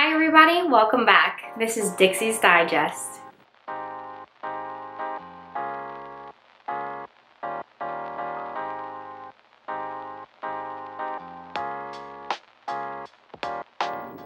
Hi everybody, welcome back. This is Dixie's Digest.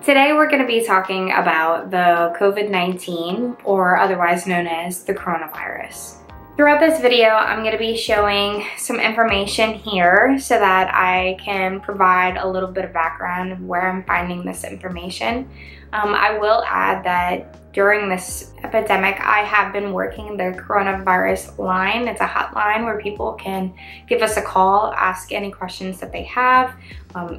Today we're going to be talking about the COVID-19, or otherwise known as the coronavirus. Throughout this video, I'm going to be showing some information here so that I can provide a little bit of background of where I'm finding this information. I will add that during this epidemic, I have been working the coronavirus line. It's a hotline where people can give us a call, ask any questions that they have,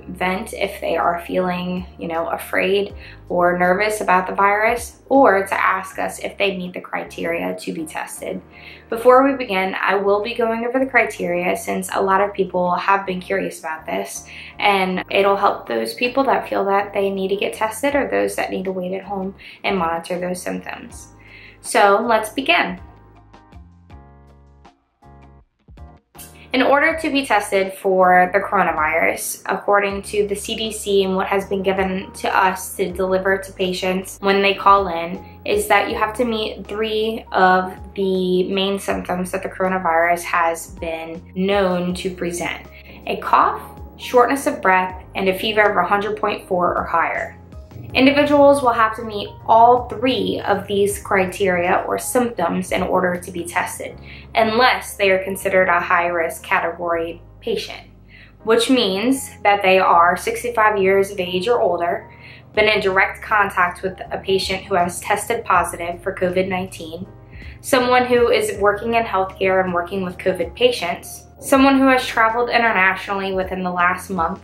vent if they are feeling, afraid or nervous about the virus, or to ask us if they meet the criteria to be tested. Before we begin, I will be going over the criteria since a lot of people have been curious about this, and it'll help those people that feel that they need to get tested or those that need to wait at home and monitor those symptoms. So let's begin. In order to be tested for the coronavirus, according to the CDC and what has been given to us to deliver to patients when they call in, is that you have to meet 3 of the main symptoms that the coronavirus has been known to present: a cough, shortness of breath, and a fever of 100.4 or higher. Individuals will have to meet all 3 of these criteria or symptoms in order to be tested, unless they are considered a high-risk category patient, which means that they are 65 years of age or older, been in direct contact with a patient who has tested positive for COVID-19, someone who is working in healthcare and working with COVID patients, someone who has traveled internationally within the last month,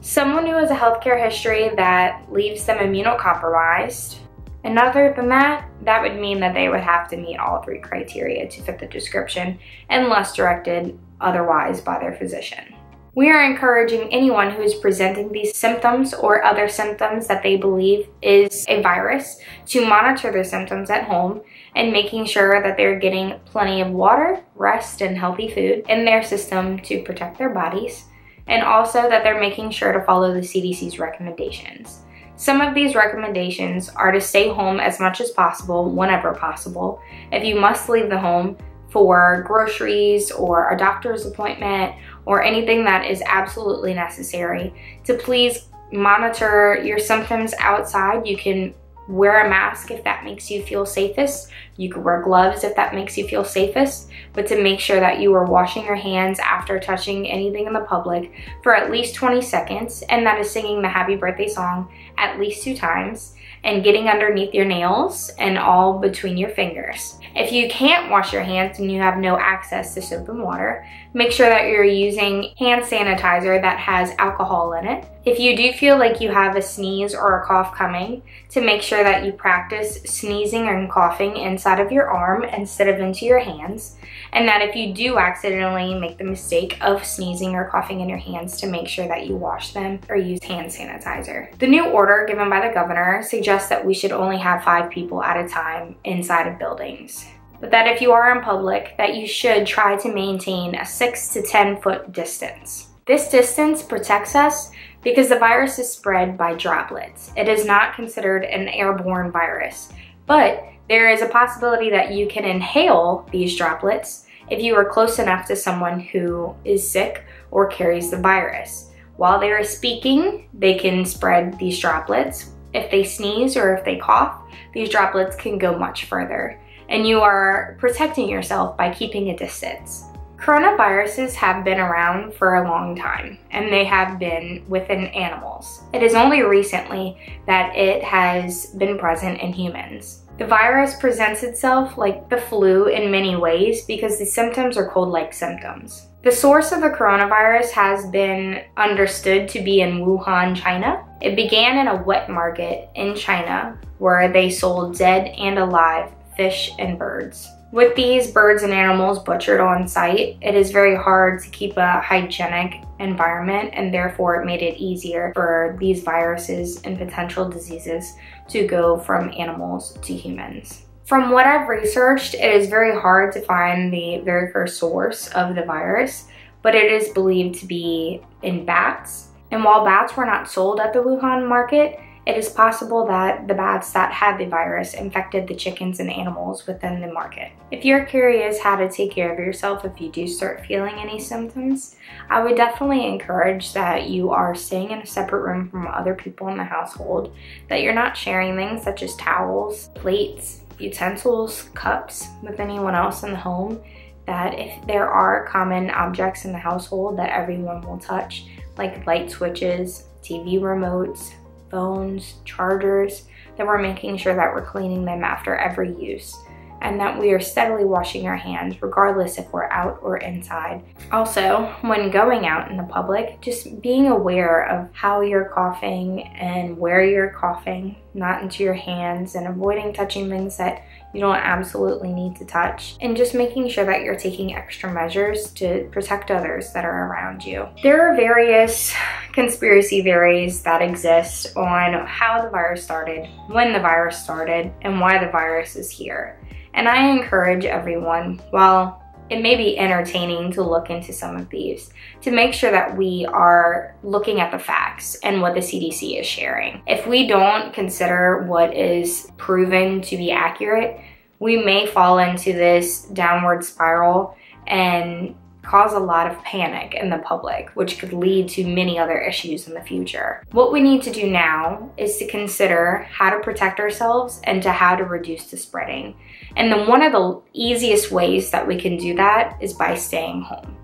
someone who has a healthcare history that leaves them immunocompromised, and other than that, that would mean that they would have to meet all 3 criteria to fit the description unless directed otherwise by their physician. We are encouraging anyone who is presenting these symptoms or other symptoms that they believe is a virus to monitor their symptoms at home and making sure that they're getting plenty of water, rest, and healthy food in their system to protect their bodies, and also that they're making sure to follow the CDC's recommendations. Some of these recommendations are to stay home as much as possible, whenever possible. If you must leave the home for groceries or a doctor's appointment or anything that is absolutely necessary, to please monitor your symptoms outside. You can wear a mask if that makes you feel safest. You can wear gloves if that makes you feel safest, but to make sure that you are washing your hands after touching anything in the public for at least 20 seconds, and that is singing the happy birthday song at least 2 times, and getting underneath your nails and all between your fingers. If you can't wash your hands and you have no access to soap and water, make sure that you're using hand sanitizer that has alcohol in it. If you do feel like you have a sneeze or a cough coming, to make sure that you practice sneezing and coughing inside of your arm instead of into your hands, and that if you do accidentally make the mistake of sneezing or coughing in your hands, to make sure that you wash them or use hand sanitizer. The new order given by the governor suggests that we should only have 5 people at a time inside of buildings, but that if you are in public, that you should try to maintain a 6 to 10 foot distance. This distance protects us because the virus is spread by droplets. It is not considered an airborne virus, but there is a possibility that you can inhale these droplets if you are close enough to someone who is sick or carries the virus. While they are speaking, they can spread these droplets. If they sneeze or if they cough, these droplets can go much further, and you are protecting yourself by keeping a distance. Coronaviruses have been around for a long time, and they have been within animals. It is only recently that it has been present in humans. The virus presents itself like the flu in many ways because the symptoms are cold-like symptoms. The source of the coronavirus has been understood to be in Wuhan, China. It began in a wet market in China where they sold dead and alive fish and birds. With these birds and animals butchered on site, it is very hard to keep a hygienic environment, and therefore it made it easier for these viruses and potential diseases to go from animals to humans. From what I've researched, it is very hard to find the very first source of the virus, but it is believed to be in bats. And while bats were not sold at the Wuhan market, it is possible that the bats that had the virus infected the chickens and animals within the market. If you're curious how to take care of yourself if you do start feeling any symptoms, I would definitely encourage that you are staying in a separate room from other people in the household, that you're not sharing things such as towels, plates, utensils, cups with anyone else in the home, that if there are common objects in the household that everyone will touch, like light switches, TV remotes, phones, chargers, that we're making sure that we're cleaning them after every use, and that we are steadily washing our hands regardless if we're out or inside. Also, when going out in the public, just being aware of how you're coughing and where you're coughing, not into your hands, and avoiding touching things that you don't absolutely need to touch, and just making sure that you're taking extra measures to protect others that are around you. There are various conspiracy theories that exist on how the virus started, when the virus started, and why the virus is here. And I encourage everyone, while it may be entertaining to look into some of these, to make sure that we are looking at the facts and what the CDC is sharing. If we don't consider what is proven to be accurate, we may fall into this downward spiral and cause a lot of panic in the public, which could lead to many other issues in the future. What we need to do now is to consider how to protect ourselves and to how to reduce the spreading. And then one of the easiest ways that we can do that is by staying home.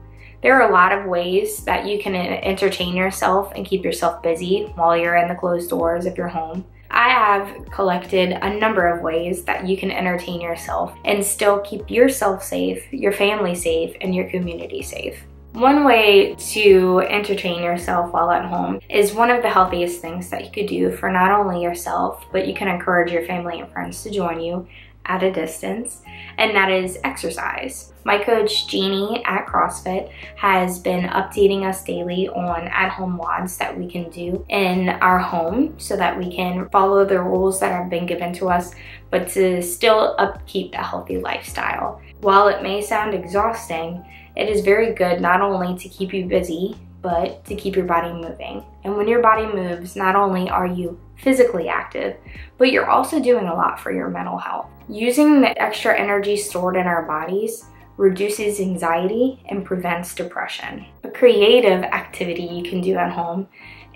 There are a lot of ways that you can entertain yourself and keep yourself busy while you're in the closed doors if you're home. I have collected a number of ways that you can entertain yourself and still keep yourself safe, your family safe, and your community safe. One way to entertain yourself while at home is one of the healthiest things that you could do for not only yourself, but you can encourage your family and friends to join you at a distance, and that is exercise. My coach Jeannie at CrossFit has been updating us daily on at-home WODs that we can do in our home so that we can follow the rules that have been given to us, but to still upkeep a healthy lifestyle. While it may sound exhausting, it is very good not only to keep you busy, but to keep your body moving. And when your body moves, not only are you physically active, but you're also doing a lot for your mental health. Using the extra energy stored in our bodies reduces anxiety and prevents depression. A creative activity you can do at home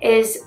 is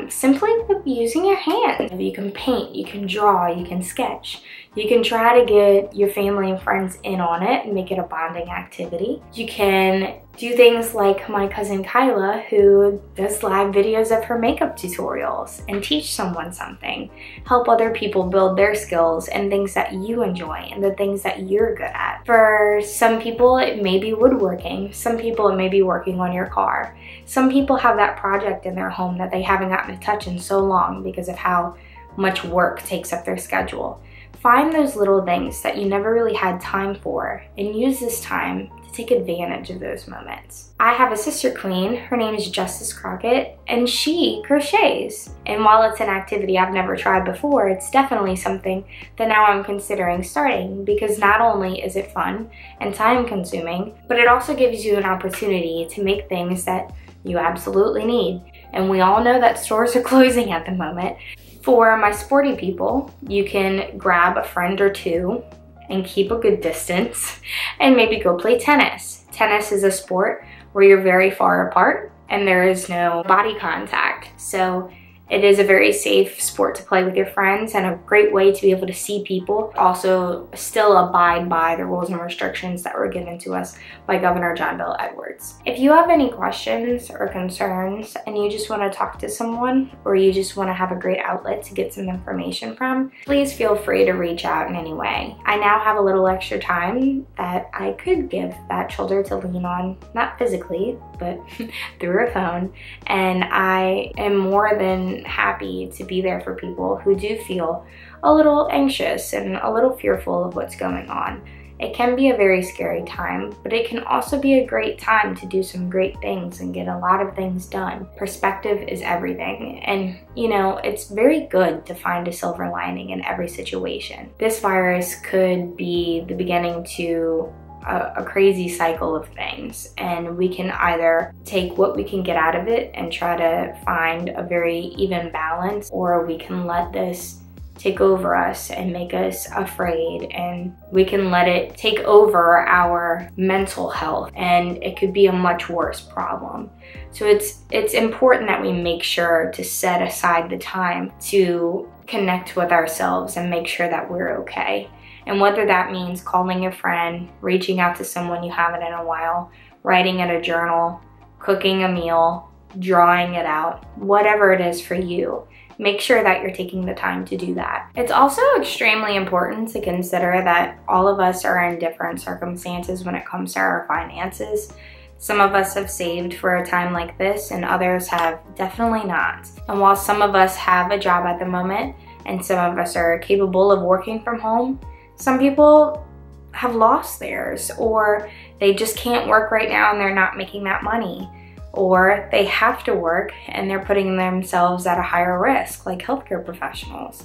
simply using your hands. You can paint, you can draw, you can sketch. You can try to get your family and friends in on it and make it a bonding activity. You can do things like my cousin Kyla, who does live videos of her makeup tutorials and teach someone something. Help other people build their skills and things that you enjoy and the things that you're good at. For some people, it may be woodworking. Some people, it may be working on your car. Some people have that project in their home that they haven't gotten to touch in so long because of how much work takes up their schedule. Find those little things that you never really had time for and use this time to take advantage of those moments. I have a sister queen, her name is Justice Crockett, and she crochets. And while it's an activity I've never tried before, it's definitely something that now I'm considering starting, because not only is it fun and time consuming, but it also gives you an opportunity to make things that you absolutely need. And we all know that stores are closing at the moment. For my sporty people, you can grab a friend or two and keep a good distance and maybe go play tennis. Tennis is a sport where you're very far apart and there is no body contact. So it is a very safe sport to play with your friends and a great way to be able to see people. Also, still abide by the rules and restrictions that were given to us by Governor John Bel Edwards. If you have any questions or concerns and you just want to talk to someone, or you just want to have a great outlet to get some information from, please feel free to reach out in any way. I now have a little extra time that I could give that shoulder to lean on, not physically, but through a phone, and I am more than happy to be there for people who do feel a little anxious and a little fearful of what's going on. It can be a very scary time, but it can also be a great time to do some great things and get a lot of things done. Perspective is everything, and you know, it's very good to find a silver lining in every situation. This virus could be the beginning to a crazy cycle of things, and we can either take what we can get out of it and try to find a very even balance, or we can let this take over us and make us afraid, and we can let it take over our mental health, and it could be a much worse problem. So it's important that we make sure to set aside the time to connect with ourselves and make sure that we're okay. And whether that means calling a friend, reaching out to someone you haven't in a while, writing in a journal, cooking a meal, drawing it out, whatever it is for you, make sure that you're taking the time to do that. It's also extremely important to consider that all of us are in different circumstances when it comes to our finances. Some of us have saved for a time like this, and others have definitely not. And while some of us have a job at the moment, and some of us are capable of working from home, some people have lost theirs, or they just can't work right now and they're not making that money. Or they have to work and they're putting themselves at a higher risk, like healthcare professionals.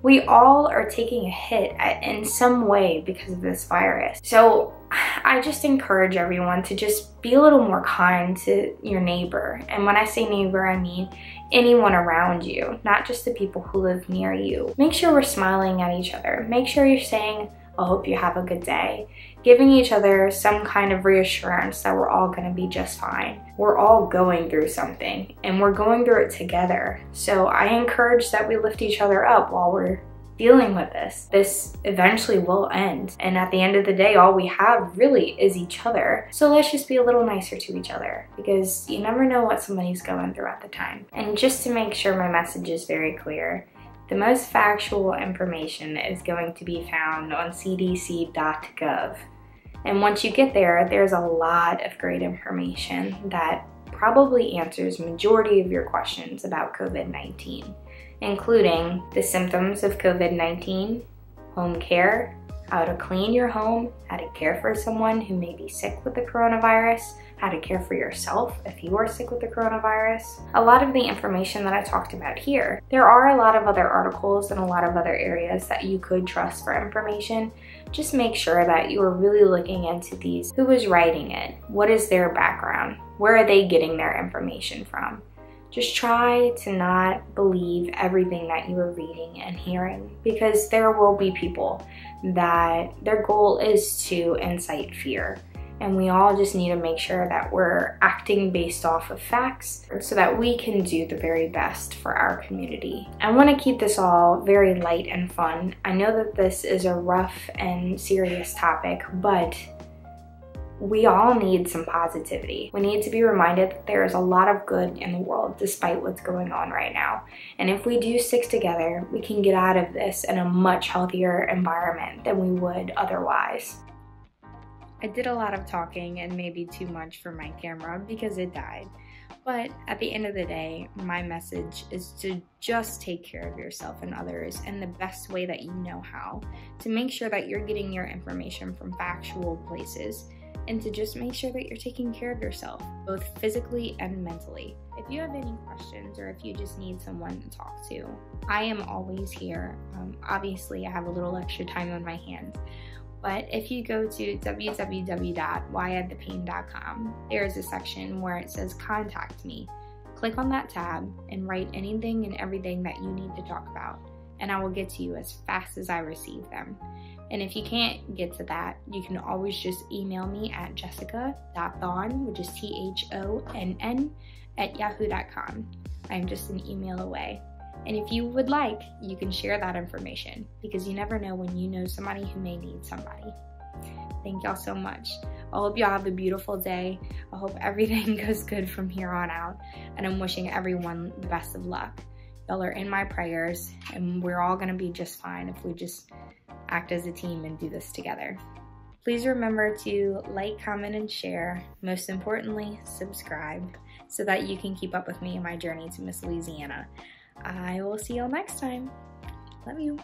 We all are taking a hit in some way because of this virus. So I just encourage everyone to just be a little more kind to your neighbor. And when I say neighbor, I mean anyone around you, not just the people who live near you. Make sure we're smiling at each other. Make sure you're saying, I hope you have a good day. Giving each other some kind of reassurance that we're all gonna be just fine. We're all going through something, and we're going through it together. So I encourage that we lift each other up while we're dealing with this. This eventually will end, and at the end of the day, all we have really is each other. So let's just be a little nicer to each other, because you never know what somebody's going through at the time. And just to make sure my message is very clear, the most factual information is going to be found on cdc.gov. And once you get there, there's a lot of great information that probably answers majority of your questions about COVID-19, including the symptoms of COVID-19, home care, how to clean your home, how to care for someone who may be sick with the coronavirus, how to care for yourself if you are sick with the coronavirus. A lot of the information that I talked about here. There are a lot of other articles and a lot of other areas that you could trust for information. Just make sure that you are really looking into these. Who is writing it? What is their background? Where are they getting their information from? Just try to not believe everything that you are reading and hearing, because there will be people that their goal is to incite fear. And we all just need to make sure that we're acting based off of facts so that we can do the very best for our community. I want to keep this all very light and fun. I know that this is a rough and serious topic, but we all need some positivity. We need to be reminded that there is a lot of good in the world despite what's going on right now. And if we do stick together, we can get out of this in a much healthier environment than we would otherwise. I did a lot of talking and maybe too much for my camera because it died. But at the end of the day, my message is to just take care of yourself and others in the best way that you know how, to make sure that you're getting your information from factual places, and to just make sure that you're taking care of yourself, both physically and mentally. If you have any questions or if you just need someone to talk to, I am always here. Obviously, I have a little extra time on my hands. But if you go to www.whyIhadthepain.com, there is a section where it says Contact Me. Click on that tab and write anything and everything that you need to talk about, and I will get to you as fast as I receive them. And if you can't get to that, you can always just email me at jessica.thonn, which is THONN, @yahoo.com. I'm just an email away. And if you would like, you can share that information, because you never know when you know somebody who may need somebody. Thank y'all so much. I hope y'all have a beautiful day. I hope everything goes good from here on out, and I'm wishing everyone the best of luck. Y'all are in my prayers, and we're all gonna be just fine if we just act as a team and do this together. Please remember to like, comment, and share. Most importantly, subscribe so that you can keep up with me in my journey to Miss Louisiana. I will see y'all next time. Love you.